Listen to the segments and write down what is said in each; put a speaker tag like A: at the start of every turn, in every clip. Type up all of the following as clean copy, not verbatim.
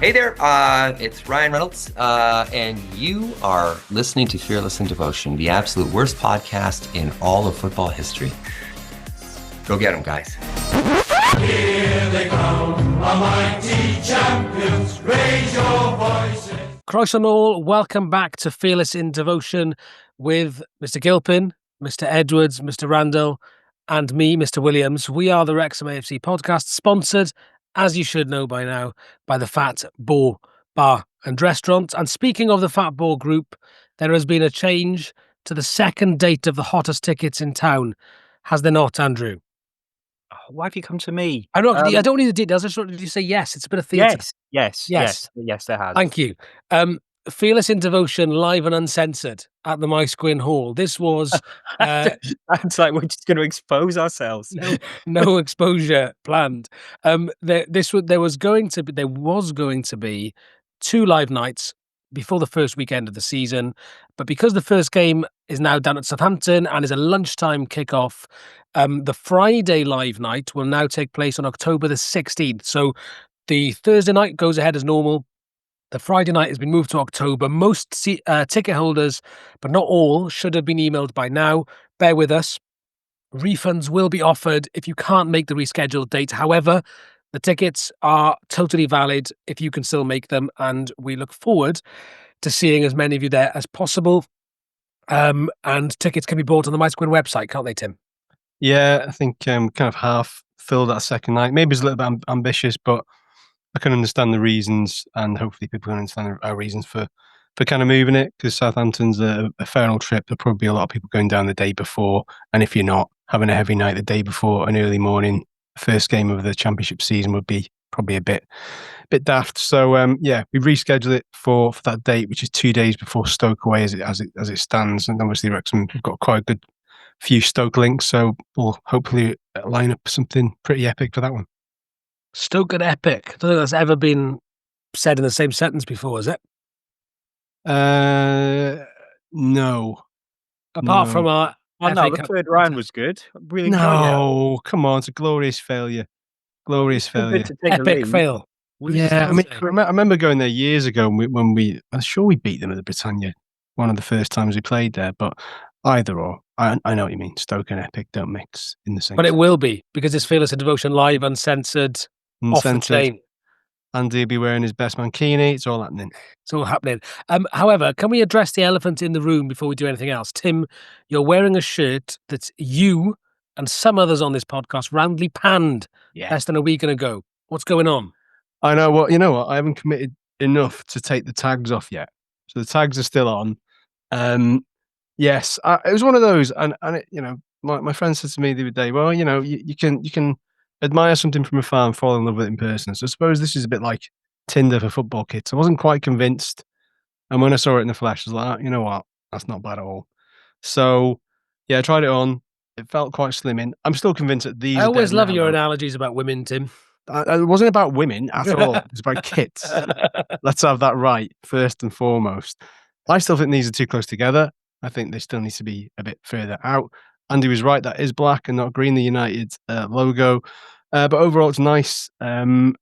A: Hey there, it's Ryan Reynolds, and you are listening to Fearless in Devotion, the absolute worst podcast in all of football history. Go get them, guys.
B: Here they come, our mighty champions, raise your voices.
C: Croeso nôl, welcome back to Fearless in Devotion with Mr. Gilpin, Mr. Edwards, Mr. Randall, and me, Mr. Williams. We are the Wrexham AFC podcast, sponsored, as you should know by now, by the Fat Boar Bar and Restaurant. And speaking of the Fat Boar Group, there has been a change to the second date of the hottest tickets in town. Has there not, Andrew?
D: Why have you come to me?
C: I don't need the details. I just wanted you to say yes. It's a bit of theatre.
D: Yes, there has.
C: Thank you. Fearless in Devotion, live and uncensored at the Mice Gwyn Hall. This was...
D: It's like we're just going to expose ourselves.
C: No exposure planned. There was going to be 2 live nights before the first weekend of the season, but because the first game is now down at Southampton and is a lunchtime kickoff, the Friday live night will now take place on October the 16th. So the Thursday night goes ahead as normal. The Friday night has been moved to October. Most ticket holders, but not all, should have been emailed by now. Bear with us. Refunds will be offered if you can't make the rescheduled date. However, the tickets are totally valid if you can still make them, and we look forward to seeing as many of you there as possible. And tickets can be bought on the Mice Gwyn website, can't they, Tim?
E: Yeah, I think kind of half filled that second night. Maybe it's a little bit ambitious, but I can understand the reasons, and hopefully people can understand our reasons for kind of moving it, because Southampton's a fair old trip. There'll probably be a lot of people going down the day before, and if you're not, having a heavy night the day before an early morning first game of the championship season would be probably a bit daft. So we rescheduled it for that date, which is 2 days before Stoke away as it stands, and obviously Wrexham have got quite a good few Stoke links, so we'll hopefully line up something pretty epic for that one.
C: Stoke and epic. I don't think that's ever been said in the same sentence before, is it?
E: No.
C: Apart from our...
D: the third round was good. Really
E: no, come on, it's a glorious failure.
C: Epic fail.
E: Yeah, I mean, I remember going there years ago when I'm sure we beat them at the Britannia, one of the first times we played there, but either or. I know what you mean. Stoke and epic don't mix in the same.
C: But it will be, because it's Fearless in Devotion, live, uncensored, off the chain.
E: Andy will be wearing his best mankini. It's all happening.
C: It's all happening. However, can we address the elephant in the room before we do anything else? Tim, you're wearing a shirt that you and some others on this podcast roundly panned less than a week ago. What's going on?
E: I know what. You know what? I haven't committed enough to take the tags off yet. So the tags are still on. Yes, it was one of those, and it, my friend said to me the other day, well, you can admire something from afar and fall in love with it in person. So I suppose this is a bit like Tinder for football kids. I wasn't quite convinced, and when I saw it in the flesh, I was like, you know what, that's not bad at all. So yeah, I tried it on. It felt quite slimming. I'm still convinced that these.
C: I always love your analogies about women, Tim.
E: It wasn't about women at all. It's about kids. Let's have that right first and foremost. I still think these are too close together. I think they still need to be a bit further out. Andy was right, that is black and not green, the United logo. But overall, it's nice. And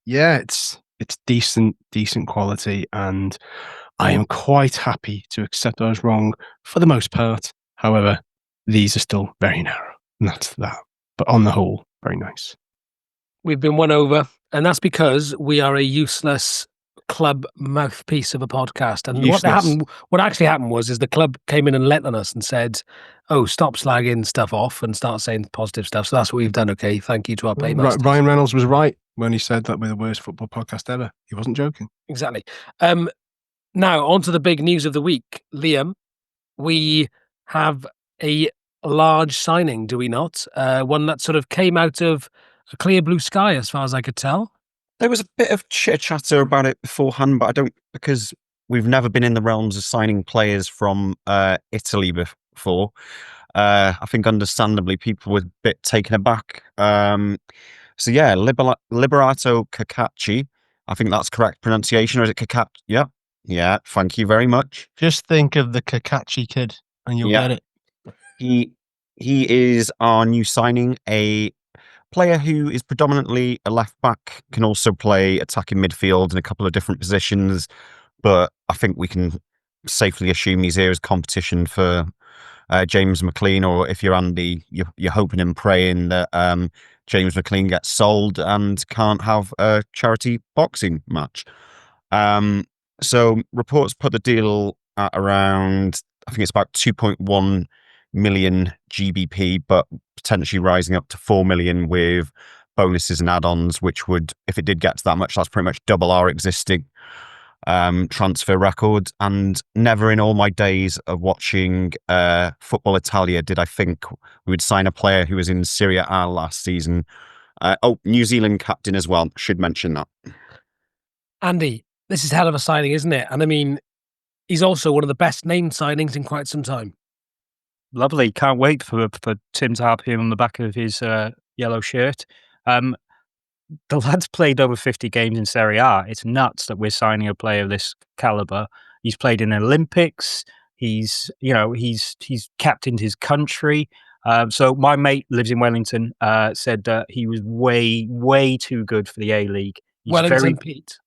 E: yeah, it's decent quality. And I am quite happy to accept I was wrong for the most part. However, these are still very narrow. And that's that. But on the whole, very nice.
C: We've been won over. And that's because we are a useless club mouthpiece of a podcast. And what actually happened was the club came in and let on us and said, oh, stop slagging stuff off and start saying positive stuff. So that's what we've done. Okay, thank you to our paymasters.
E: Ryan Reynolds was right when he said that we're the worst football podcast ever. He wasn't joking.
C: Exactly. Now on to the big news of the week. Liam, we have a large signing, do we not? One that sort of came out of a clear blue sky as far as I could tell.
D: There was a bit of chitter-chatter about it beforehand, but because we've never been in the realms of signing players from Italy before. I think understandably people were a bit taken aback. So yeah, Liberato Cacace. I think that's correct pronunciation, or is it Cacace? Yeah. Thank you very much.
E: Just think of the Cacace kid, and you'll get it.
D: He is our new signing, a player who is predominantly a left back, can also play attacking midfield in a couple of different positions. But I think we can safely assume he's here as competition for James McLean, or if you're Andy, you're hoping and praying that James McLean gets sold and can't have a charity boxing match. So reports put the deal at around, I think it's about 2.1 million GBP, but potentially rising up to 4 million with bonuses and add-ons, which would, if it did get to that much, that's pretty much double our existing transfer record. And never in all my days of watching Football Italia did I think we would sign a player who was in Serie A last season. New Zealand captain as well, should mention that.
C: Andy, this is hell of a signing, isn't it? And I mean, he's also one of the best named signings in quite some time.
F: Lovely. Can't wait for Tim to have him on the back of his yellow shirt. The lad's played over 50 games in Serie A. It's nuts that we're signing a player of this caliber. He's played in Olympics. He's captained his country. So my mate lives in Wellington. Said that he was way too good for the A League.
C: Wellington Pete.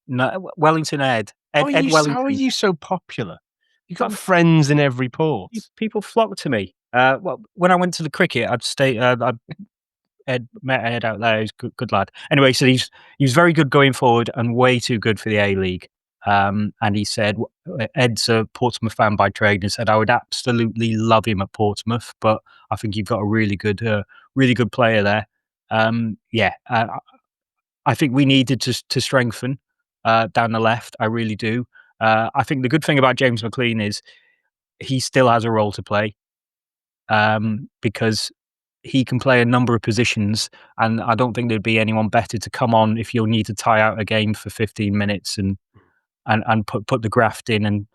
F: No, Wellington Ed.
E: How
F: Wellington.
E: are you so popular? You've got friends in every port.
F: People flock to me. Well, when I went to the cricket, met Ed out there. He's a good lad. Anyway, so he was very good going forward and way too good for the A League. And he said, Ed's a Portsmouth fan by trade, and said, I would absolutely love him at Portsmouth, but I think you've got a really good player there. I think we needed to strengthen down the left. I really do. I think the good thing about James McLean is he still has a role to play, because he can play a number of positions, and I don't think there'd be anyone better to come on if you'll need to tie out a game for 15 minutes and put the graft in and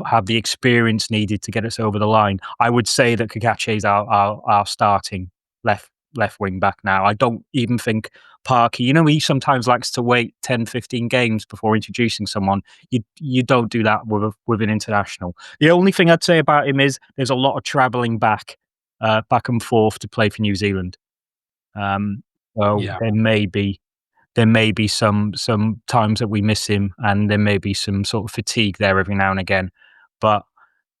F: have the experience needed to get us over the line. I would say that Cacace is our starting left wing back now. I don't even think Parky, he sometimes likes to wait 10, 15 games before introducing someone. You don't do that with an international. The only thing I'd say about him is there's a lot of travelling back and forth to play for New Zealand. There may be some times that we miss him, and there may be some sort of fatigue there every now and again. But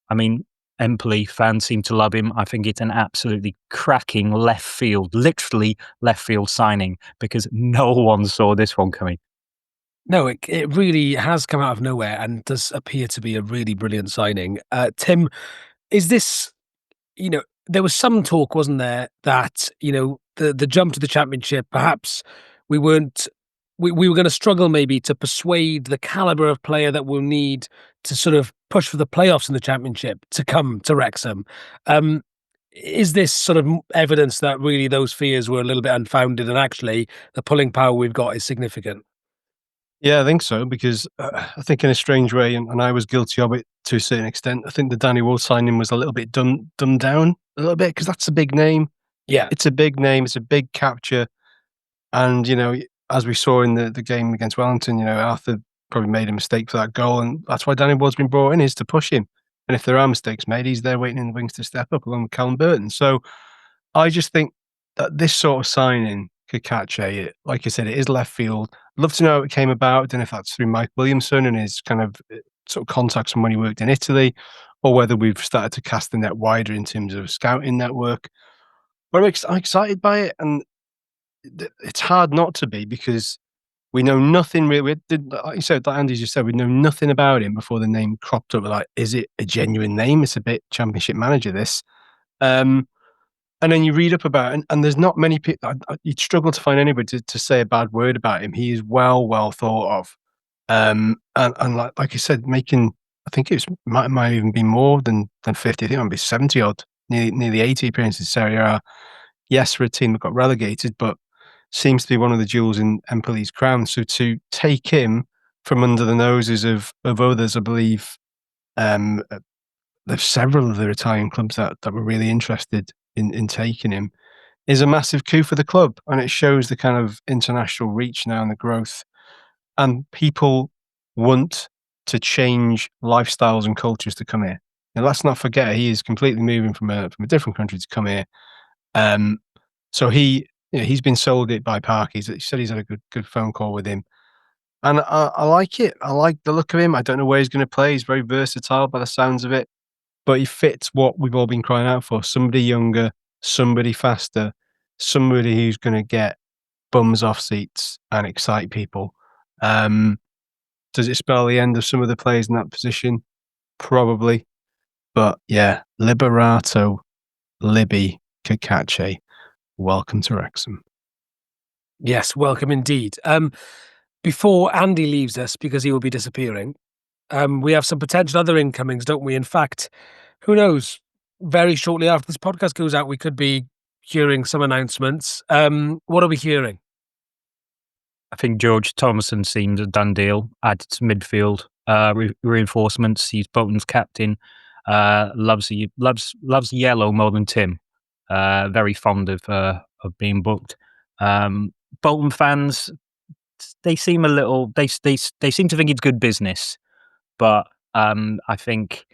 F: I mean, Empoli fans seem to love him. I think it's an absolutely cracking literally left field signing, because no one saw this one coming.
C: No, it really has come out of nowhere and does appear to be a really brilliant signing. Tim, is this, there was some talk, wasn't there, that, the jump to the Championship, perhaps we were going to struggle maybe to persuade the caliber of player that we'll need to sort of push for the playoffs in the Championship to come to Wrexham. Is this sort of evidence that really those fears were a little bit unfounded, and actually the pulling power we've got is significant?
E: Yeah, I think so, because I think in a strange way, and I was guilty of it to a certain extent, I think the Danny Ward signing was a little bit dumbed down a little bit, because that's a big name.
C: Yeah.
E: It's a big name. It's a big capture. And, as we saw in the game against Wellington, Arthur probably made a mistake for that goal, and that's why Danny Ward's been brought in, is to push him. And if there are mistakes made, he's there waiting in the wings to step up along with Callum Burton. So I just think that this sort of signing, Cacace, like you said, it is left field. I'd love to know how it came about. I don't know if that's through Mike Williamson and his kind of sort of contacts from when he worked in Italy, or whether we've started to cast the net wider in terms of a scouting network. But I'm excited by it, and it's hard not to be, because we know nothing really. Like you said, like Andy just said, we know nothing about him before the name cropped up. We're like, is it a genuine name? It's a bit Championship manager, this. And then you read up about it, and there's not many people. You'd struggle to find anybody to say a bad word about him. He is well thought of. And like you said, making, I think it might even be more than 50. I think it might be 70 odd, nearly 80 appearances in Serie A. Yes, for a team that got relegated, but seems to be one of the jewels in Empoli's crown. So to take him from under the noses of others, I believe there's several of the Italian clubs that were really interested in taking him, is a massive coup for the club. And it shows the kind of international reach now and the growth. And people want to change lifestyles and cultures to come here. And let's not forget, he is completely moving from a different country to come here. So he he's been sold it by Park. He said he's had a good phone call with him. And I like it. I like the look of him. I don't know where he's going to play. He's very versatile by the sounds of it. But he fits what we've all been crying out for. Somebody younger, somebody faster, somebody who's going to get bums off seats and excite people. Does it spell the end of some of the players in that position? Probably. But yeah, Liberato, Libby, Cacace, welcome to Wrexham.
C: Yes, welcome indeed. Before Andy leaves us, because he will be disappearing, we have some potential other incomings, don't we? In fact, who knows? Very shortly after this podcast goes out, we could be hearing some announcements. What are we hearing?
F: I think George Thomason seems a done deal. Added to midfield reinforcements. He's Bolton's captain. Loves yellow more than Tim. Very fond of being booked. Bolton fans, they seem a little. They seem to think it's good business, but I think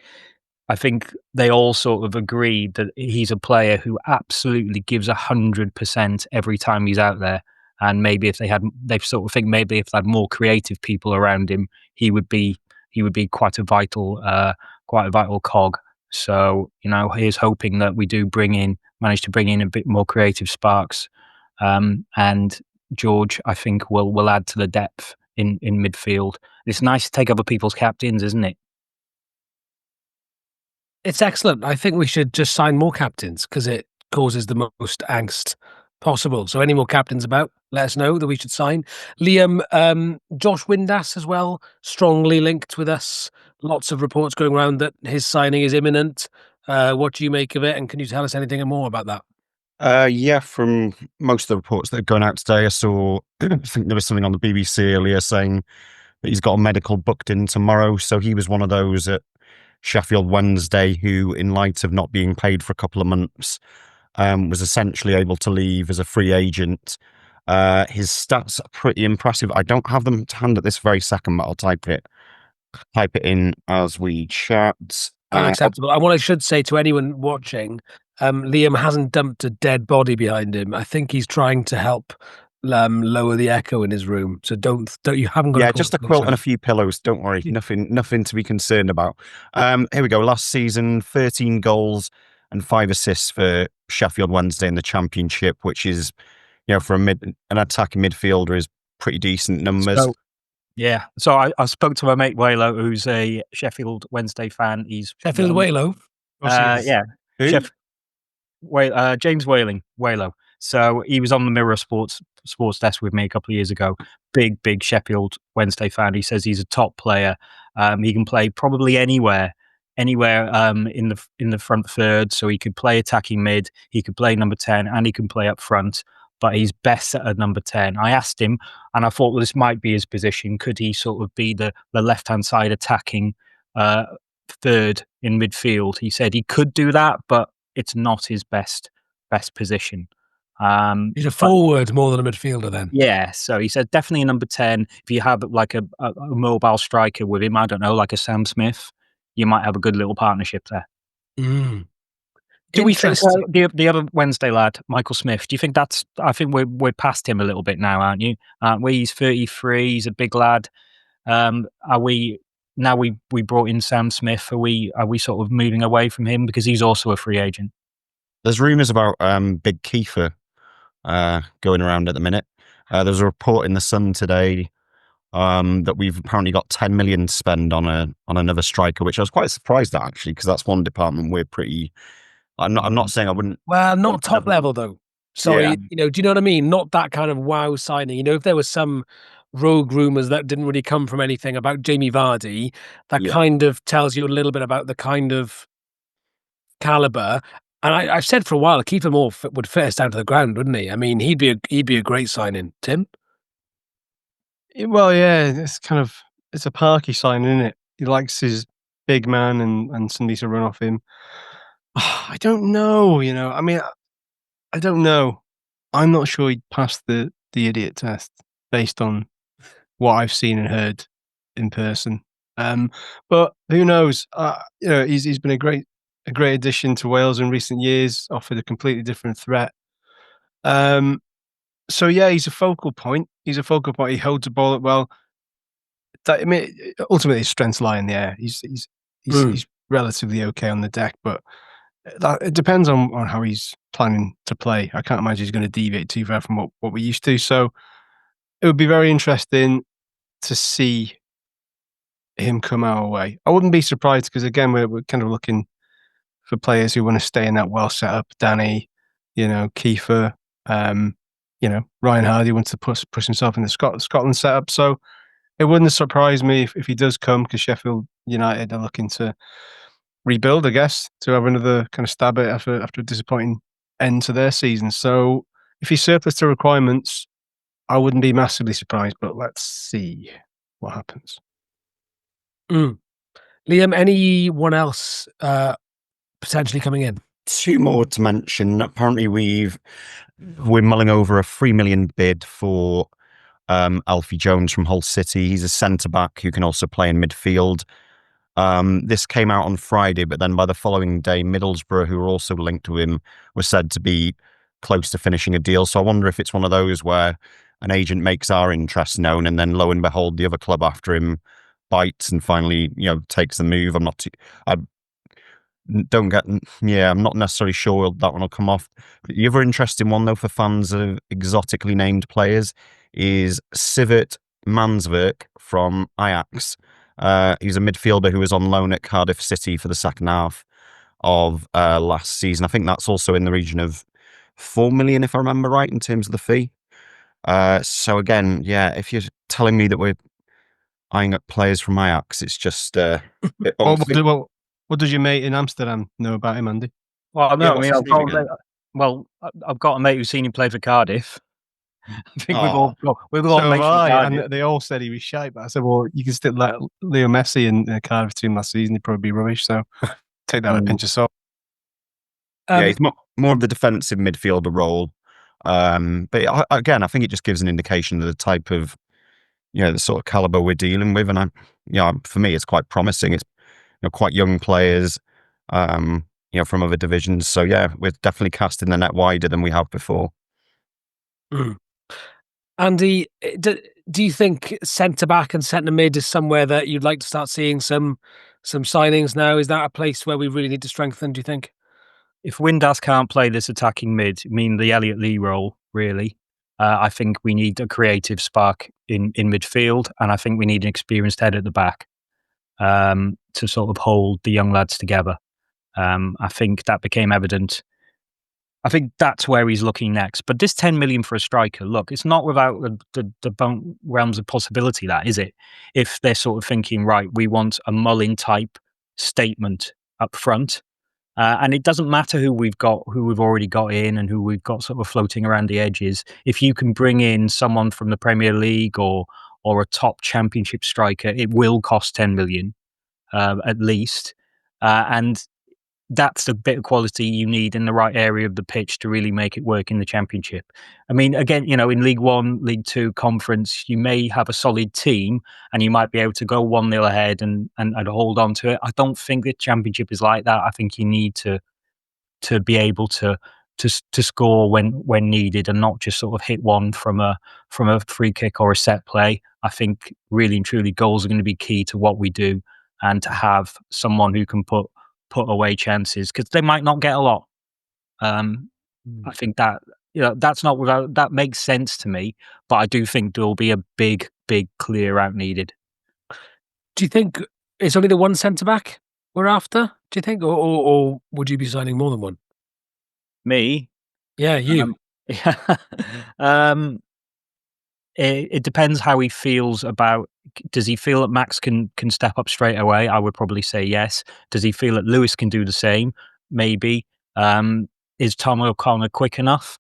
F: they all sort of agree that he's a player who absolutely gives 100% every time he's out there. And maybe if they sort of think maybe if they had more creative people around him, he would be quite a vital cog. So here's hoping that we do manage to bring in a bit more creative sparks, and George, I think, will add to the depth in midfield. It's nice to take other people's captains, isn't it?
C: It's excellent. I think we should just sign more captains because it causes the most angst possible. So any more captains about, let us know that we should sign. Liam, Josh Windass as well, strongly linked with us. Lots of reports going around that his signing is imminent. What do you make of it? And can you tell us anything more about that?
D: Yeah, from most of the reports that are going out today, I saw, I think there was something on the BBC earlier saying that he's got a medical booked in tomorrow. So he was one of those at Sheffield Wednesday who, in light of not being paid for a couple of months, was essentially able to leave as a free agent. His stats are pretty impressive. I don't have them to hand at this very second, but I'll type it in as we chat.
C: Unacceptable. And what I should say to anyone watching, Liam hasn't dumped a dead body behind him. I think he's trying to help lower the echo in his room. So don't you haven't got.
D: Yeah, just a quilt and a few pillows. Don't worry, nothing to be concerned about. Here we go. Last season, 13 goals and 5 assists for Sheffield Wednesday in the Championship, which is, for an attacking midfielder, is pretty decent numbers.
F: So I spoke to my mate Waylo, who's a Sheffield Wednesday fan. He's
C: Sheffield Waylo.
F: Yeah.
D: Who?
F: James Waylo. So he was on the Mirror Sports desk with me a couple of years ago. Big Sheffield Wednesday fan. He says he's a top player. He can play probably anywhere in the front third. So he could play attacking mid, he could play number 10, and he can play up front. But he's best at a number 10. I asked him, and I thought, well, this might be his position. Could he sort of be the left-hand side attacking third in midfield? He said he could do that, but it's not his best position.
C: He's a forward more than a midfielder then.
F: Yeah, so he said definitely a number 10. If you have like a mobile striker with him, I don't know, like a Sam Smith, you might have a good little partnership there. Do we think the other Wednesday lad, Michael Smith? Do you think I think we're past him a little bit now, aren't you? He's 33. He's a big lad. Are we now? We brought in Sam Smith. Are we sort of moving away from him because he's also a free agent?
D: There's rumours about Big Kiefer going around at the minute. There's a report in the Sun today that we've apparently got 10 million to spend on another striker, which I was quite surprised at actually, because that's one department we're pretty. I'm not saying I wouldn't.
C: Well, not top level though. Sorry,
D: Yeah.
C: do you know what I mean? Not that kind of wow signing. If there was some rogue rumours that didn't really come from anything about Jamie Vardy, that kind of tells you a little bit about the kind of caliber. And I've said for a while, Kiefer Moore would fit us down to the ground, wouldn't he? I mean, he'd be a great signing. Tim?
E: Well, yeah, it's a Parky signing, isn't it? He likes his big man and somebody to run off him. I don't know, I mean, I don't know. I'm not sure he'd pass the idiot test based on what I've seen and heard in person. But who knows? He's been a great addition to Wales in recent years. Offered a completely different threat. So yeah, he's a focal point. He holds the ball up well. Ultimately, his strengths lie in the air. He's relatively okay on the deck, but it depends on how he's planning to play. I can't imagine he's going to deviate too far from what we're used to. So it would be very interesting to see him come our way. I wouldn't be surprised because again, we're kind of looking for players who want to stay in that well set up. Danny, Kiefer, Ryan Hardy wants to push himself in the Scotland setup. So it wouldn't surprise me if he does come because Sheffield United are looking to rebuild, I guess, to have another kind of stab at it after a disappointing end to their season. So if he's surplus to requirements, I wouldn't be massively surprised, but let's see what happens.
C: Liam, anyone else potentially coming in?
D: Two more to mention. Apparently, we're mulling over a 3 million bid for Alfie Jones from Hull City. He's a centre back who can also play in midfield. This came out on Friday, but then by the following day, Middlesbrough, who were also linked to him, were said to be close to finishing a deal. So I wonder if it's one of those where an agent makes our interest known, and then lo and behold, the other club after him bites and finally, takes the move. I'm not necessarily sure that one will come off. The other interesting one, though, for fans of exotically named players is Sivert Manswerk from Ajax. He's a midfielder who was on loan at Cardiff City for the second half of last season. I think that's also in the region of 4 million, if I remember right, in terms of the fee. So again, if you're telling me that we're eyeing up players from Ajax, it's just
E: what does your mate in Amsterdam know about him, Andy?
F: Well, no,
D: what's his name again?
F: I've got a mate who's seen him play for Cardiff. I think we've all
E: So
F: mates from Cardiff.
E: and they all said he was shite, but I said, well, you can still let Leo Messi in the Cardiff team last season, he'd probably be rubbish, so take that with a pinch of salt.
D: He's more of the defensive midfielder role. But again, I think it just gives an indication of the type of, the sort of caliber we're dealing with. And for me, it's quite promising. It's quite young players, from other divisions. So we're definitely casting the net wider than we have before.
C: Andy, do you think centre back and centre mid is somewhere that you'd like to start seeing some signings now? Is that a place where we really need to strengthen, do you think?
F: If Windass can't play this attacking mid, the Elliot Lee role, really, I think we need a creative spark in midfield, and I think we need an experienced head at the back to sort of hold the young lads together. I think that became evident. I think that's where he's looking next. But this 10 million for a striker, look, it's not without the realms of possibility, that, is it? If they're sort of thinking, right, we want a Mullin type statement up front. And it doesn't matter who we've already got in and who we've got sort of floating around the edges. If you can bring in someone from the Premier League or a top championship striker, it will cost 10 million at least. And that's the bit of quality you need in the right area of the pitch to really make it work in the championship. Again, in League One, League Two, Conference, you may have a solid team and you might be able to go 1-0 ahead and hold on to it. I don't think the championship is like that. I think you need to be able to score when needed and not just sort of hit one from a free kick or a set play. I think really and truly goals are going to be key to what we do, and to have someone who can put away chances, because they might not get a lot. I think that that's not without, that makes sense to me, but I do think there will be a big clear out needed.
C: Do you think it's only the one centre back we're after? Do you think, or would you be signing more than one?
F: Me?
C: Yeah, you.
F: It depends how he feels about. Does he feel that Max can step up straight away? I would probably say yes. Does he feel that Lewis can do the same? Maybe. Is Tom O'Connor quick enough?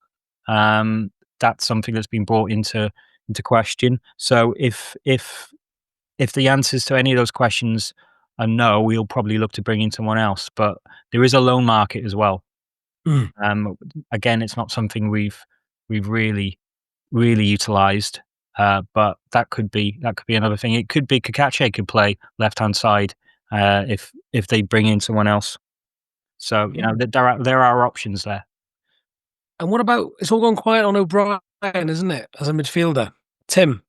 F: That's something that's been brought into question. So if the answers to any of those questions are no, we'll probably look to bring in someone else. But there is a loan market as well. Again, it's not something we've really utilised. But that could be another thing. It could be Cacace could play left hand side if they bring in someone else. So there are options there.
C: And what about, it's all gone quiet on O'Brien isn't it, as a midfielder? Tim,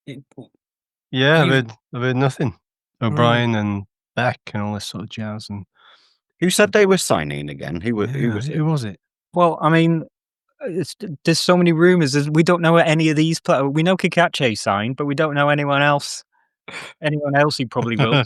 E: Yeah,
C: You've-
E: I've heard nothing. O'Brien and Beck and all this sort of jazz. And
D: Who said they were signing again? Who was it?
E: Who was it?
F: Well, I mean, there's so many rumours. We don't know any of these players. We know Cacace signed, but we don't know anyone else. Anyone else he probably will.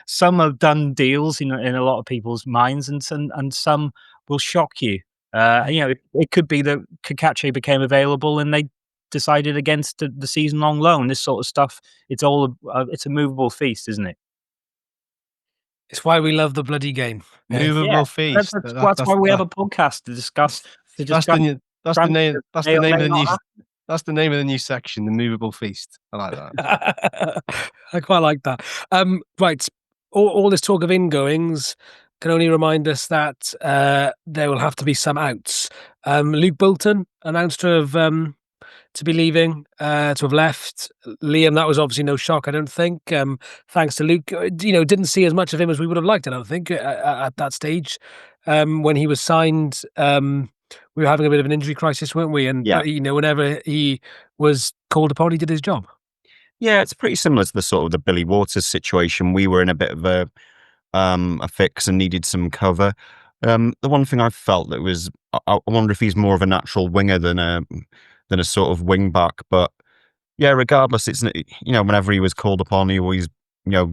F: Some have done deals in a lot of people's minds, and some will shock you. It could be that Cacace became available and they decided against the season-long loan. This sort of stuff. It's a movable feast, isn't it?
C: It's why we love the bloody game.
E: Movable feast.
F: That's why we have a podcast to discuss.
E: That's the name. That's the name of the new. That's the name of the new section, the movable feast. I like that.
C: I quite like that. Right, all this talk of ingoings can only remind us that there will have to be some outs. Luke Bolton announced to be leaving, to have left. Liam, that was obviously no shock, I don't think. Thanks to Luke, didn't see as much of him as we would have liked, I don't think, at that stage. When he was signed, we were having a bit of an injury crisis, weren't we? And whenever he was called upon, he did his job.
D: Yeah, it's pretty similar to the sort of the Billy Waters situation. We were in a bit of a fix and needed some cover. The one thing I felt that was, I wonder if he's more of a natural winger than a sort of wing back. But yeah, regardless, it's whenever he was called upon, he always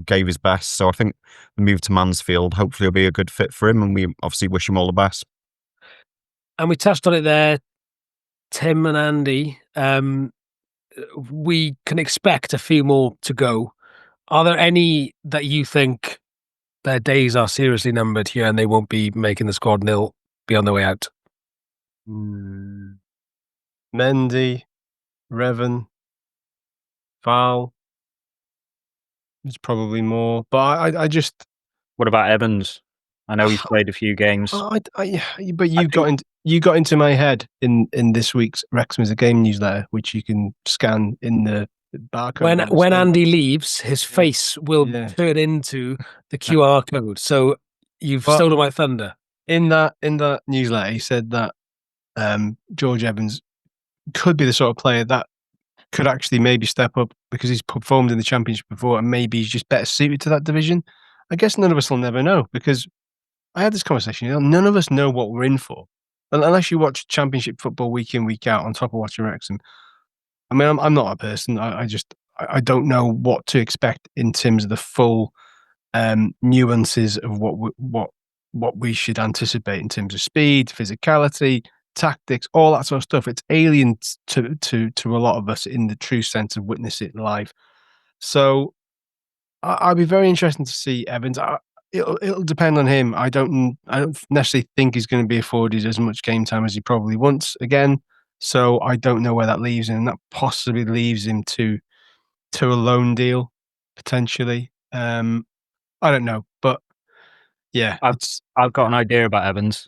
D: gave his best. So I think the move to Mansfield hopefully will be a good fit for him, and we obviously wish him all the best.
C: And we touched on it there, Tim and Andy. We can expect a few more to go. Are there any that you think their days are seriously numbered here and they won't be making the squad and they'll be on their way out?
E: Mendy, Revan, Val. There's probably more, but I just.
F: What about Evans? I know he's played a few games.
E: But you got into my head in this week's Wrexham is a Game newsletter, which you can scan in the barcode.
C: When Andy leaves, his face will turn into the QR code. So you've stolen my thunder.
E: In that newsletter, he said that George Evans could be the sort of player that could actually maybe step up because he's performed in the Championship before, and maybe he's just better suited to that division. I guess none of us will never know, because I had this conversation. None of us know what we're in for, unless you watch Championship football week in, week out on top of watching Wrexham. I mean, I'm not a person. I don't know what to expect in terms of the full nuances of what we should anticipate in terms of speed, physicality, tactics, all that sort of stuff. It's alien to a lot of us in the true sense of witness it live. So I'd be very interested to see Evans. It'll depend on him. I don't necessarily think he's going to be afforded as much game time as he probably wants again. So I don't know where that leaves him. And that possibly leaves him to a loan deal potentially. I don't know, but yeah,
F: I've got an idea about Evans.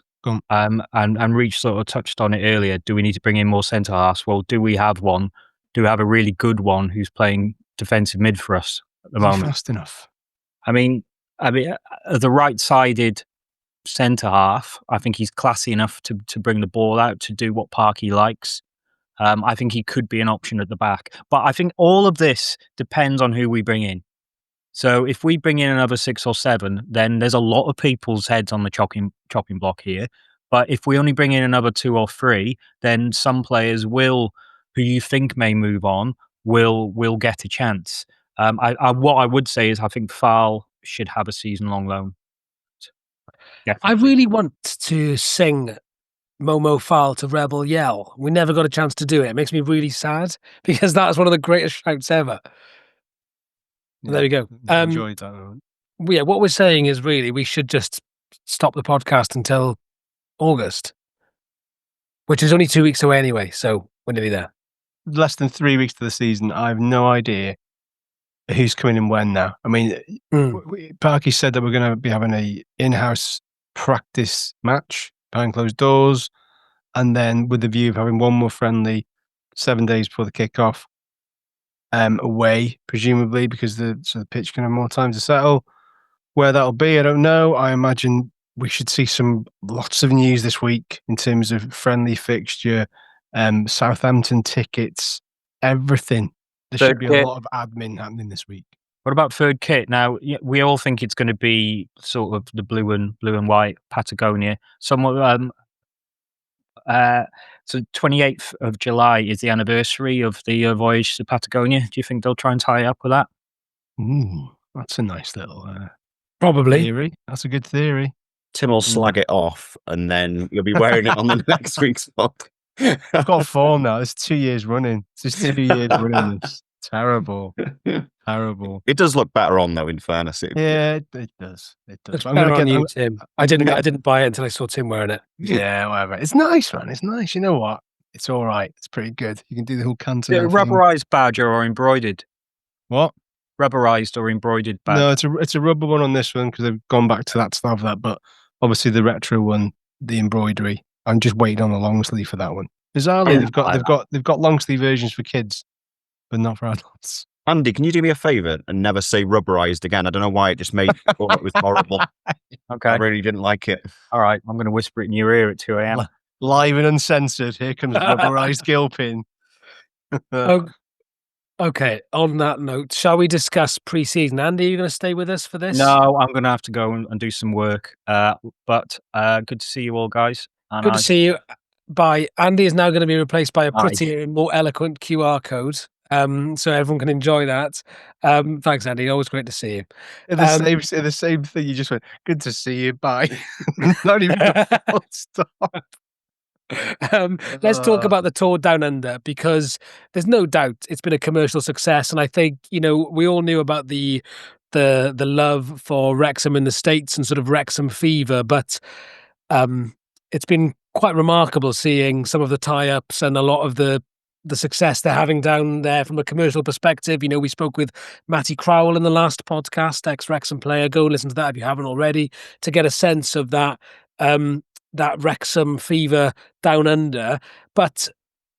F: And Reach sort of touched on it earlier. Do we need to bring in more centre halves? Well, do we have one? Do we have a really good one who's playing defensive mid for us at the moment?
E: Fast enough.
F: I mean, the right-sided centre half, I think he's classy enough to bring the ball out, to do what Parky likes. I think he could be an option at the back. But I think all of this depends on who we bring in. So if we bring in another 6 or 7, then there's a lot of people's heads on the chopping block here. But if we only bring in another 2 or 3, then some players who you think may move on, will get a chance. What I would say is I think Fal should have a season-long loan. Definitely.
C: I really want to sing Momo Fal to Rebel Yell. We never got a chance to do it. It makes me really sad because that was one of the greatest shouts ever. Yeah, there we go.
E: Enjoyed that one.
C: Yeah, what we're saying is really we should just stop the podcast until August, which is only 2 weeks away anyway. So we're nearly there.
E: Less than 3 weeks to the season. I have no idea who's coming in when now. I mean, Parky said that we're going to be having a in-house practice match behind closed doors, and then with the view of having one more friendly 7 days before the kickoff. Away, presumably, because the pitch can have more time to settle. Where that'll be, I don't know. I imagine we should see lots of news this week in terms of friendly fixture, Southampton tickets, everything. There should be a lot of admin happening this week.
F: What about third kit? Now, we all think it's going to be sort of the blue and white Patagonia. So 28th of July is the anniversary of the voyage to Patagonia. Do you think they'll try and tie up with that?
E: Ooh, that's a nice little
C: Probably.
E: theory. That's a good theory.
D: Tim will slag it off, and then you'll be wearing it on the next week's pod.
E: I've got form now. It's 2 years running. It's just 2 years running. It's terrible. Terrible.
D: It does look better on, though, in fairness.
E: Yeah, it does. It does.
C: It's better on you, Tim. I didn't buy it until I saw Tim wearing it.
E: Yeah, whatever. It's nice, man. It's nice. You know what? It's all right. It's pretty good. You can do the whole Cantona thing.
F: Rubberized badge or embroidered?
E: What?
F: Rubberized or embroidered badge?
E: No, it's a rubber one on this one because they've gone back to that style of that. But obviously the retro one, the embroidery. I'm just waiting on the long sleeve for that one. Bizarrely, they've got long sleeve versions for kids, but not for adults.
D: Andy, can you do me a favour and never say rubberized again? I don't know why it just made me thought it was horrible.
F: Okay.
D: I really didn't like it.
F: All right. I'm going to whisper it in your ear at 2 a.m.
E: Live and uncensored. Here comes rubberized Gilpin.
C: Okay. On that note, shall we discuss pre-season? Andy, are you going to stay with us for this?
F: No, I'm going to have to go and do some work. But good to see you all, guys. And
C: Good to see you. Bye. Andy is now going to be replaced by a prettier and more eloquent QR code. So everyone can enjoy that. Thanks, Andy. Always great to see you.
E: The same thing. You just went, good to see you. Bye. Not even a full stop.
C: Let's talk about the tour down under, because there's no doubt it's been a commercial success, and I think we all knew about the love for Wrexham in the States and sort of Wrexham fever, but it's been quite remarkable seeing some of the tie-ups and a lot of the success they're having down there from a commercial perspective. We spoke with Matty Crowell in the last podcast, ex-Wrexham player. Go listen to that if you haven't already, to get a sense of that Wrexham fever down under. But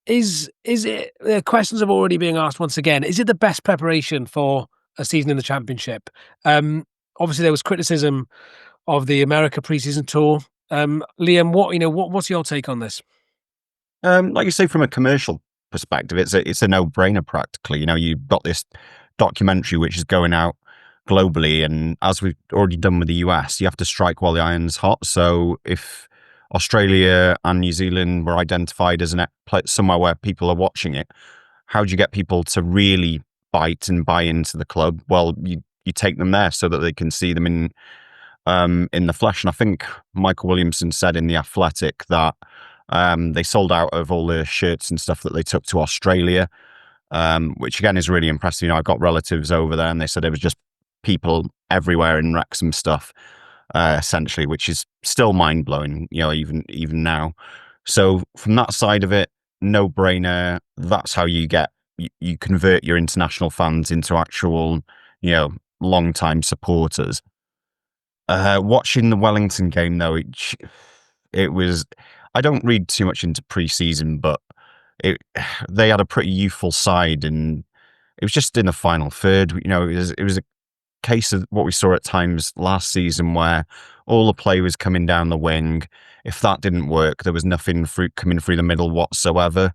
C: is it, the questions have already been asked once again, is it the best preparation for a season in the Championship? Obviously there was criticism of the America preseason tour. Liam, what's your take on this?
D: Like you say, from a commercial perspective, it's a no-brainer practically. You've got this documentary which is going out globally, and as we've already done with the US, you have to strike while the iron's hot. So if Australia and New Zealand were identified as somewhere where people are watching it, how do you get people to really bite and buy into the club? Well, you take them there so that they can see them in the flesh. And I think Michael Williamson said in The Athletic that they sold out of all the shirts and stuff that they took to Australia, which again is really impressive. I've got relatives over there, and they said there was just people everywhere in Wrexham stuff, essentially, which is still mind blowing, even now. So from that side of it, no brainer. That's how you convert your international fans into actual, long time supporters. Watching the Wellington game though, it was. I don't read too much into pre-season, but they had a pretty youthful side, and it was just in the final third. It was a case of what we saw at times last season, where all the play was coming down the wing. If that didn't work, there was nothing coming through the middle whatsoever.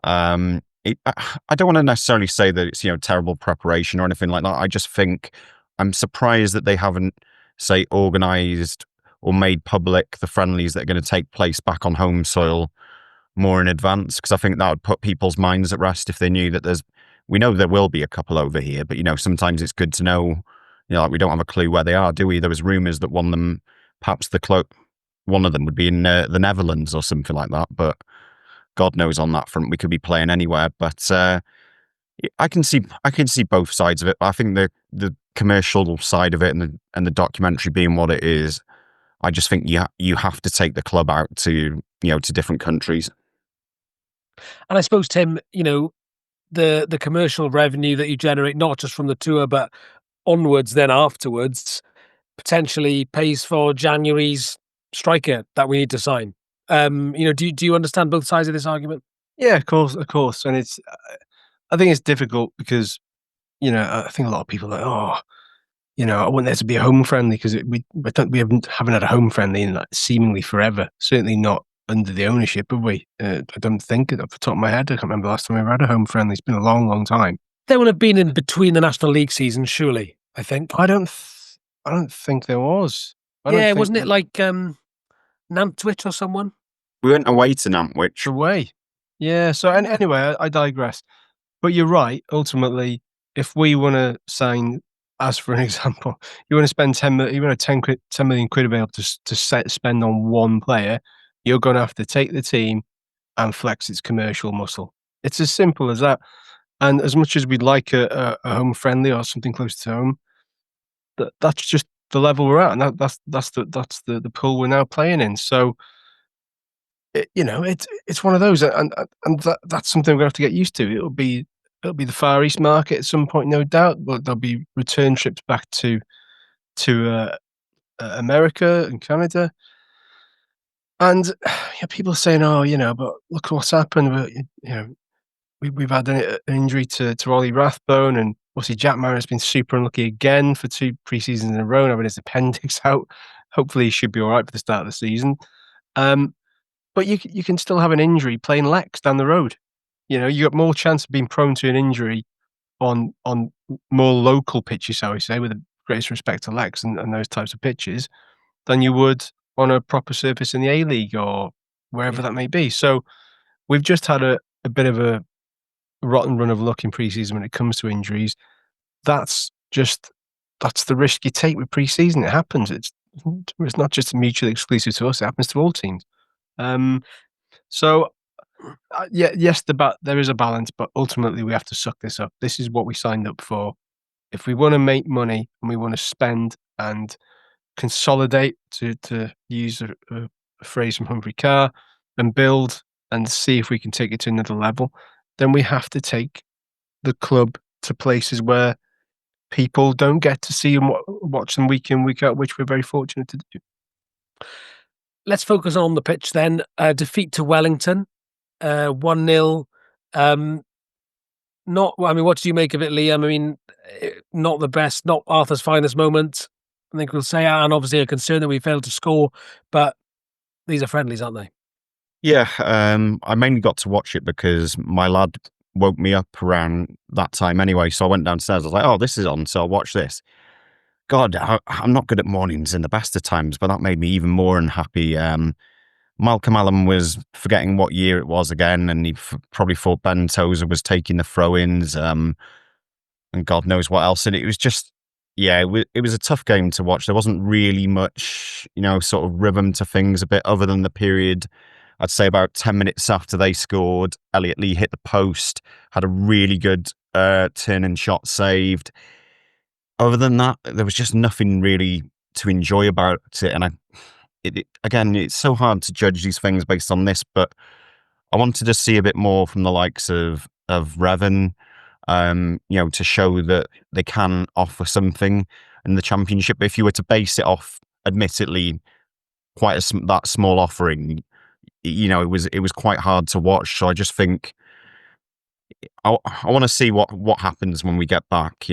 D: I don't want to necessarily say that it's terrible preparation or anything like that. I just think I'm surprised that they haven't, say, organised or made public the friendlies that are going to take place back on home soil more in advance, because I think that would put people's minds at rest if they knew that we know there will be a couple over here, but sometimes it's good to know, like we don't have a clue where they are, do we? There was rumours that one of them would be in the Netherlands or something like that, but God knows on that front we could be playing anywhere. But I can see both sides of it. I think the commercial side of it and the documentary being what it is, I just think you have to take the club out to different countries.
C: And I suppose, Tim, the commercial revenue that you generate, not just from the tour, but onwards, then afterwards, potentially pays for January's striker that we need to sign. Do you understand both sides of this argument?
E: Yeah, of course. And I think it's difficult because, I think a lot of people are like, I want there to be a home friendly, because we haven't had a home friendly in seemingly forever. Certainly not under the ownership, have we? I don't think, off the top of my head, I can't remember the last time we had a home friendly. It's been a long, long time.
C: They would have been in between the National League seasons, surely, I think.
E: I don't think there was.
C: Yeah, wasn't it like Nantwich or someone?
D: We went away to Nantwich.
E: Away. Yeah, so anyway, I digress. But you're right. Ultimately, if we want to sign, as for an example, you want to spend 10 million quid available to spend on one player, you're going to have to take the team and flex its commercial muscle. It's as simple as that. And as much as we'd like a home friendly or something close to home, that's just the level we're at, and that's the pool we're now playing in. So, it's one of those, and that's something we're going to have to get used to. It'll be the Far East market at some point, no doubt. But there'll be return trips back to America and Canada, and people are saying, "Oh, but look what's happened." We've had an injury to Ollie Rathbone, and obviously Jack Marriott's been super unlucky again for 2 pre-seasons in a row, having his appendix out. Hopefully, he should be all right for the start of the season. But you can still have an injury playing Lex down the road. You got more chance of being prone to an injury on more local pitches, shall we say, with the greatest respect to Lex and those types of pitches, than you would on a proper surface in the A-League or wherever that may be. So we've just had a bit of a rotten run of luck in pre-season when it comes to injuries. That's the risk you take with pre-season. It happens. It's not just mutually exclusive to us. It happens to all teams. Yes, there is a balance, but ultimately we have to suck this up. This is what we signed up for. If we want to make money and we want to spend and consolidate, to use a phrase from Humphrey Carr, and build and see if we can take it to another level, then we have to take the club to places where people don't get to see and watch them week in, week out, which we're very fortunate to do.
C: Let's focus on the pitch then. Defeat to Wellington, 1-0. What do you make of it, Liam? I mean, not the best, not Arthur's finest moment, I think we'll say, and obviously a concern that we failed to score, but these are friendlies, aren't they?
D: Yeah, I mainly got to watch it because my lad woke me up around that time anyway, so I went downstairs. I was like, oh, this is on, so I'll watch this. God, I'm not good at mornings in the best of times, but that made me even more unhappy. Malcolm Allen was forgetting what year it was again, and he probably thought Ben Tozer was taking the throw-ins, and God knows what else. And it was just, it was a tough game to watch. There wasn't really much, sort of rhythm to things a bit other than the period. I'd say about 10 minutes after they scored, Elliot Lee hit the post, had a really good turn and shot saved. Other than that, there was just nothing really to enjoy about it. And again, it's so hard to judge these things based on this, but I wanted to see a bit more from the likes of Revan, to show that they can offer something in the Championship. If you were to base it off, admittedly, that small offering, it was quite hard to watch. So I just think I want to see what happens when we get back.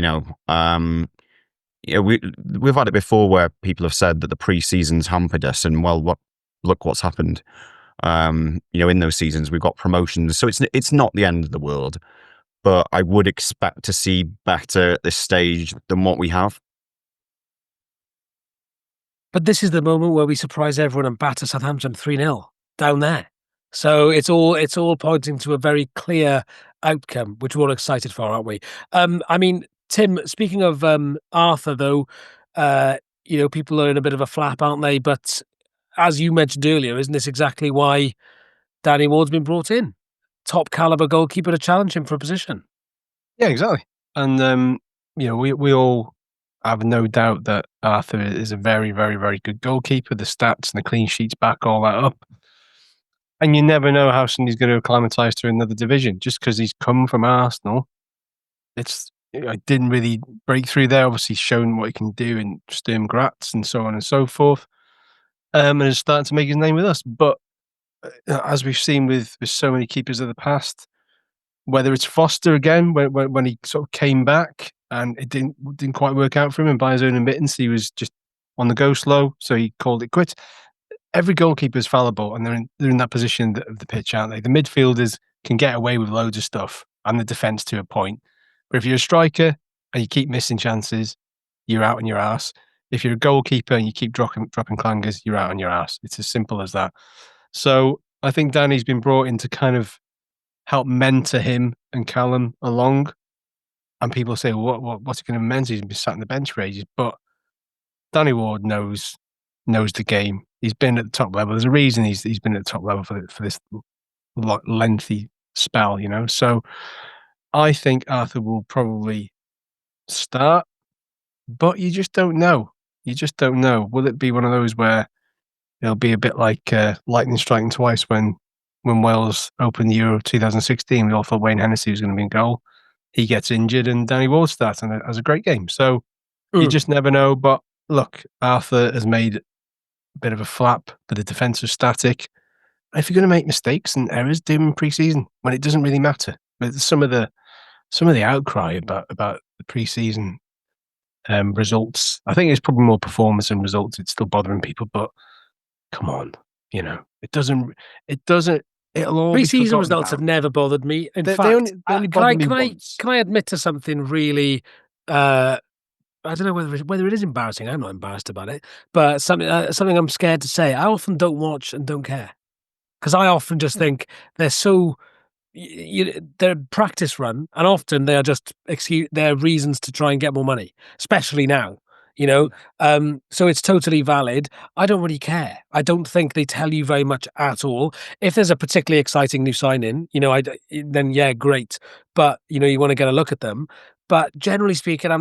D: We've had it before where people have said that the pre-seasons hampered us, and look what's happened. In those seasons we've got promotions, so it's not the end of the world, but I would expect to see better at this stage than what we have.
C: But this is the moment where we surprise everyone and batter Southampton 3-0 down there. So it's all pointing to a very clear outcome, which we're all excited for, aren't we? Tim, speaking of Arthur, though, people are in a bit of a flap, aren't they? But as you mentioned earlier, isn't this exactly why Danny Ward's been brought in? Top caliber goalkeeper to challenge him for a position.
E: Yeah, exactly. And we all have no doubt that Arthur is a very, very, very good goalkeeper. The stats and the clean sheets back all that up. And you never know how somebody's going to acclimatise to another division. Just because he's come from Arsenal, I didn't really break through there. Obviously, shown what he can do in Sturm Graz and so on and so forth, and is starting to make his name with us. But as we've seen with so many keepers of the past, whether it's Foster again when he sort of came back and it didn't quite work out for him, and by his own admittance, he was just on the go slow, so he called it quits. every goalkeeper is fallible, and they're in that position of the pitch, aren't they? The midfielders can get away with loads of stuff, and the defence to a point. But if you're a striker and you keep missing chances, you're out on your arse. If you're a goalkeeper and you keep dropping clangers, you're out on your arse. It's as simple as that. So I think Danny's been brought in to kind of help mentor him and Callum along. And people say, well, what's he going to mentor? He's been sat on the bench for ages. But Danny Ward knows the game. He's been at the top level. There's a reason he's been at the top level for this lengthy spell, you know. So I think Arthur will probably start, but you just don't know. You just don't know. Will it be one of those where it'll be a bit like lightning striking twice when Wales opened the Euro 2016? We all thought Wayne Hennessy was going to be in goal. He gets injured and Danny Ward starts and has a great game. So you just never know. But look, Arthur has made a bit of a flap, but the defence was static. If you're going to make mistakes and errors, do them in pre-season when it doesn't really matter. But some of the outcry about the pre-season results, I think it's probably more performance and results. It's still bothering people, but come on, you know, it doesn't. It'll all
C: pre-season results have never bothered me. In fact,
E: they only bother me once.
C: Can I admit to something really? I don't know whether it is embarrassing. I'm not embarrassed about it, but something I'm scared to say. I often don't watch and don't care because I often just think they're so. They're practice run, and often they are just they're reasons to try and get more money, especially now. You know, so it's totally valid. I don't really care. I don't think they tell you very much at all. If there's a particularly exciting new sign-in, you know, then yeah, great. But you know, you want to get a look at them. But generally speaking, I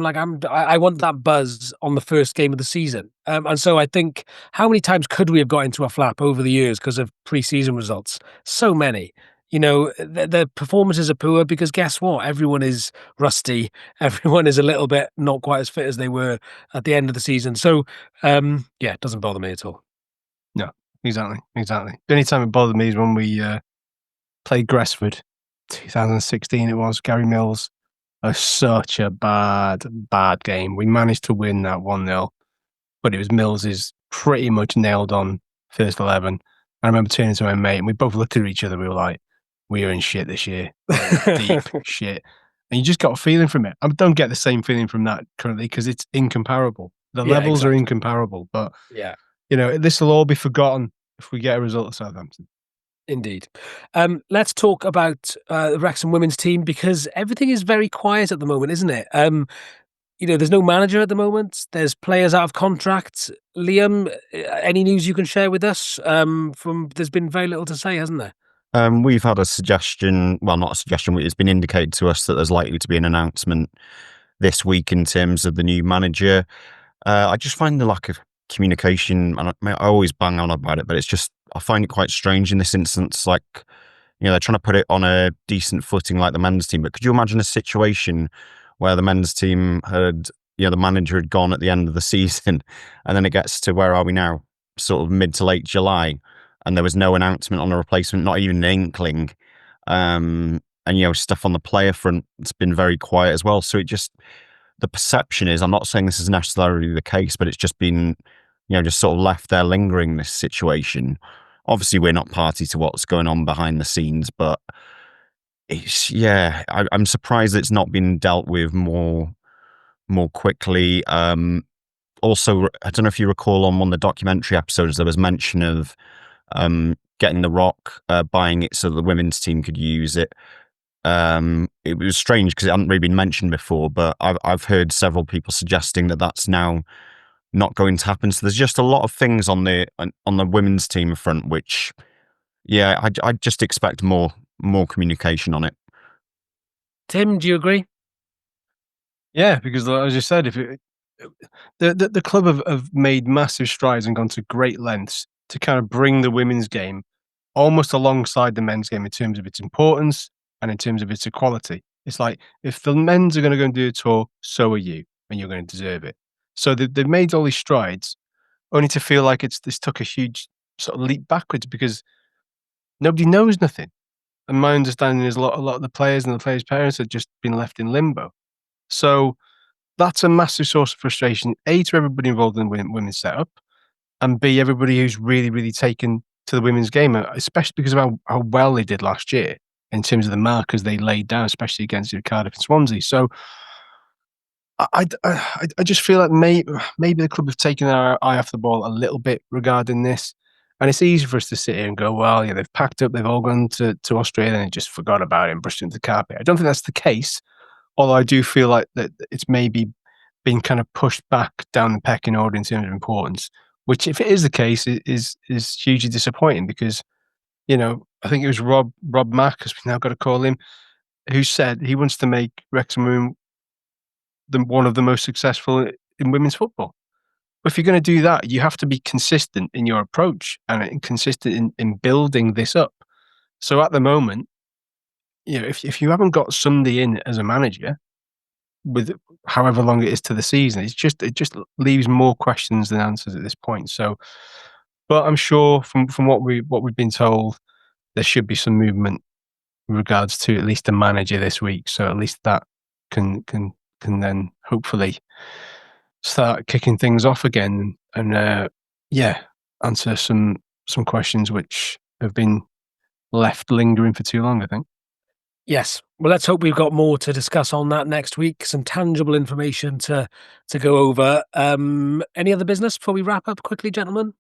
C: want that buzz on the first game of the season. And so I think, how many times could we have got into a flap over the years because of pre-season results? So many. You know, the performances are poor because guess what? Everyone is rusty. Everyone is a little bit not quite as fit as they were at the end of the season. So, yeah, it doesn't bother me at all.
E: No, exactly. The only time it bothered me is when we played Gresford, 2016 it was, Gary Mills. Such a bad game. We managed to win that 1-0, but it was Mills's pretty much nailed on first 11. I remember turning to my mate and we both looked at each other. We were like, we are in shit this year. Deep shit. And you just got a feeling from it. I don't get the same feeling from that currently because it's incomparable. The levels are incomparable. But, you know, this will all be forgotten if we get a result at Southampton.
C: Indeed. Let's talk about the Wrexham women's team because everything is very quiet at the moment, isn't it? You know, there's no manager at the moment. There's players out of contract. Liam, any news you can share with us? There's been very little to say, hasn't there?
D: We've had a suggestion, well, not a suggestion, it's been indicated to us that there's likely to be an announcement this week in terms of the new manager. I just find the lack of communication, and I always bang on about it, but it's just, I find it quite strange in this instance. Like, you know, they're trying to put it on a decent footing like the men's team, but could you imagine a situation where the men's team had, you know, the manager had gone at the end of the season and then it gets to, where are we now? Sort of mid to late July, and there was no announcement on a replacement, not even an inkling. And, you know, stuff on the player front, it's been very quiet as well. So it just, the perception is, I'm not saying this is necessarily the case, but it's just been, you know, just sort of left there lingering, this situation. Obviously, we're not party to what's going on behind the scenes, but it's, yeah, I'm surprised it's not been dealt with more quickly. Also, I don't know if you recall on one of the documentary episodes, there was mention of getting the Rock, buying it so the women's team could use it. It was strange because it hadn't really been mentioned before, but I've heard several people suggesting that that's now not going to happen. So there's just a lot of things on the women's team front, which, yeah, I just expect more communication on it.
C: Tim, do you agree?
E: Yeah, because as you said, if the club have made massive strides and gone to great lengths to kind of bring the women's game almost alongside the men's game in terms of its importance and in terms of its equality. It's like, if the men's are going to go and do a tour, so are you, and you're going to deserve it. So they've made all these strides, only to feel like this took a huge sort of leap backwards because nobody knows nothing. And my understanding is a lot of the players and the players' parents have just been left in limbo. So that's a massive source of frustration, A, to everybody involved in the women's setup, and B, everybody who's really, really taken to the women's game, especially because of how well they did last year in terms of the markers they laid down, especially against Cardiff and Swansea. So I just feel like maybe the club have taken their eye off the ball a little bit regarding this. And it's easy for us to sit here and go, well, yeah, they've packed up, they've all gone to Australia and just forgot about it and brushed it into the carpet. I don't think that's the case, although I do feel like that it's maybe been kind of pushed back down the pecking order in terms of importance, which, if it is the case, is hugely disappointing because, I think it was Rob Mack, as we now got to call him, who said he wants to make Wrexham Women one of the most successful in women's football. But if you're going to do that, you have to be consistent in your approach and consistent in building this up. So at the moment, if you haven't got somebody in as a manager with however long it is to the season, it just leaves more questions than answers at this point. So, but I'm sure from what we've been told, there should be some movement in regards to at least a manager this week. So at least that can then hopefully start kicking things off again and answer some questions which have been left lingering for too long, I think.
C: Yes. Well, let's hope we've got more to discuss on that next week. Some tangible information to go over. Any other business before we wrap up quickly, gentlemen?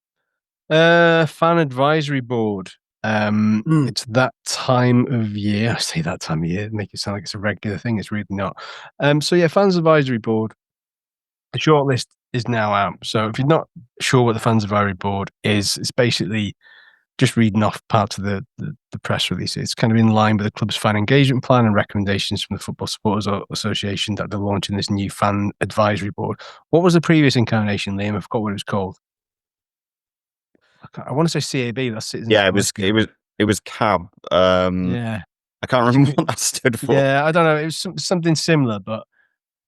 E: Fan advisory board. It's that time of year. I say that time of year, make it sound like it's a regular thing. It's really not. Fans advisory board. The shortlist is now out. So if you're not sure what the fans advisory board is, it's basically just reading off parts of the press release. It's kind of in line with the club's fan engagement plan and recommendations from the Football Supporters Association that they're launching this new fan advisory board. What was the previous incarnation, Liam? I forgot what it was called. I want to say CAB. That's it.
D: Yeah, it was CAB.
E: Yeah,
D: I can't remember what that stood for.
E: Yeah, I don't know. It was something similar, but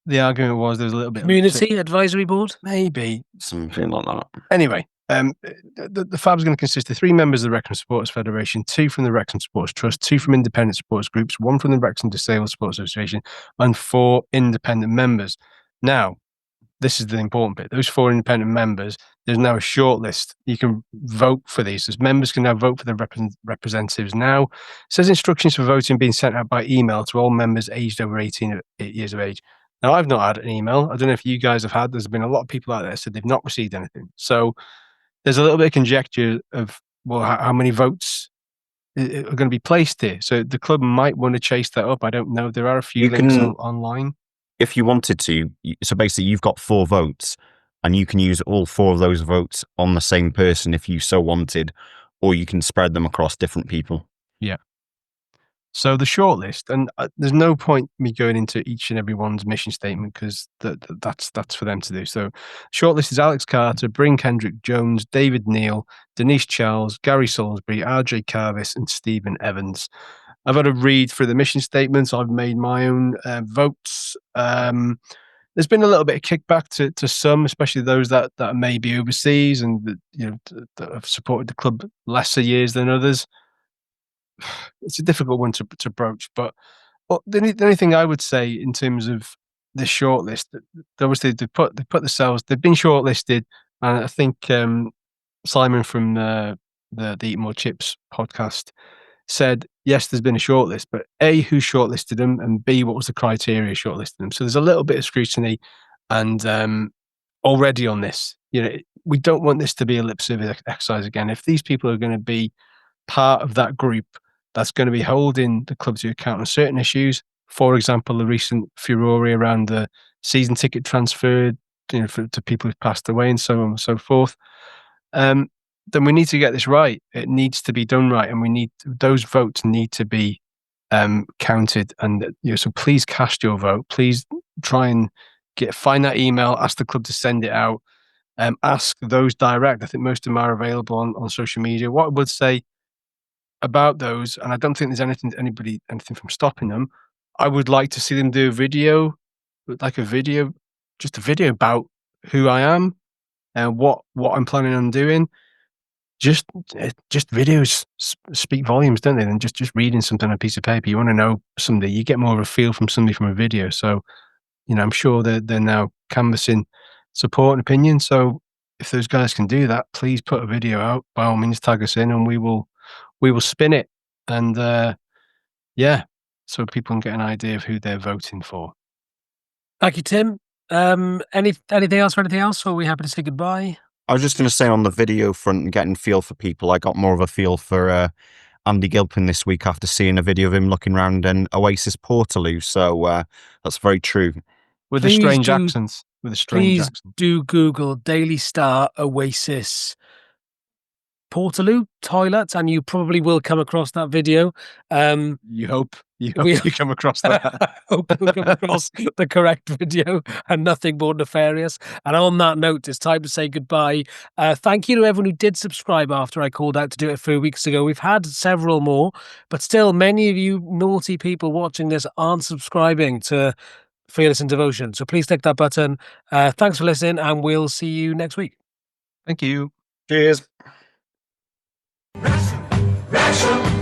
E: the argument was there was a little bit
C: community advisory board,
E: maybe
D: something like that.
E: Anyway, the FAB is going to consist of 3 members of the Wrexham Supporters Federation, 2 from the Wrexham Supporters Trust, 2 from independent supporters groups, 1 from the Wrexham Disabled Supporters Association, and 4 independent members. Now, this is the important bit. Those 4 independent members, there's now a shortlist. You can vote for these. As members can now vote for their representatives now. It says instructions for voting being sent out by email to all members aged over 18 years of age. Now, I've not had an email. I don't know if you guys have had. There's been a lot of people out there said they've not received anything. So there's a little bit of conjecture of, well, how many votes are going to be placed here. So the club might want to chase that up. I don't know. There are a few links online.
D: If you wanted to, so basically you've got 4 votes and you can use all 4 of those votes on the same person if you so wanted, or you can spread them across different people.
E: Yeah. So the shortlist, and there's no point me going into each and every one's mission statement because that's for them to do. So shortlist is Alex Carter, Bryn Kendrick Jones, David Neal, Denise Charles, Gary Salisbury, RJ Carvis, and Stephen Evans. I've had a read through the mission statements. I've made my own votes. There's been a little bit of kickback to some, especially those that may be overseas and that have supported the club lesser years than others. It's a difficult one to broach, but the only thing I would say in terms of this shortlist, obviously they've been shortlisted, and I think Simon from the Eat More Chips podcast said, yes, there's been a shortlist, but A, who shortlisted them, and B, what was the criteria shortlisting them? So there's a little bit of scrutiny and already on this. We don't want this to be a lip service exercise again. If these people are going to be part of that group that's going to be holding the club to account on certain issues, for example, the recent furore around the season ticket transfer to people who've passed away and so on and so forth, then we need to get this right. It needs to be done right, and those votes need to be counted. And so please cast your vote. Please try and find that email. Ask the club to send it out. Ask those direct. I think most of them are available on social media. What I would say about those, and I don't think there's anything from stopping them. I would like to see them do a video, just a video about who I am and what I'm planning on doing. Just videos speak volumes, don't they? Than just reading something on a piece of paper. You want to know somebody, you get more of a feel from somebody from a video. So, I'm sure they're now canvassing support and opinion. So if those guys can do that, please put a video out. By all means, tag us in, and we will spin it. And so people can get an idea of who they're voting for.
C: Thank you, Tim. Anything else? Or are we happy to say goodbye?
D: I was just going to say, on the video front and getting feel for people, I got more of a feel for Andy Gilpin this week after seeing a video of him looking around an Oasis Portaloo. So that's very true.
E: With a strange accent.
C: Please do Google Daily Star Oasis Portaloo toilet, and you probably will come across that video.
E: You hope you come across that.
C: Hope you'll come across the correct video and nothing more nefarious. And on that note, it's time to say goodbye. Thank you to everyone who did subscribe after I called out to do it a few weeks ago. We've had several more, but still, many of you naughty people watching this aren't subscribing to Fearless in Devotion. So please click that button. Thanks for listening, and we'll see you next week.
E: Thank you.
D: Cheers.
B: Wrexham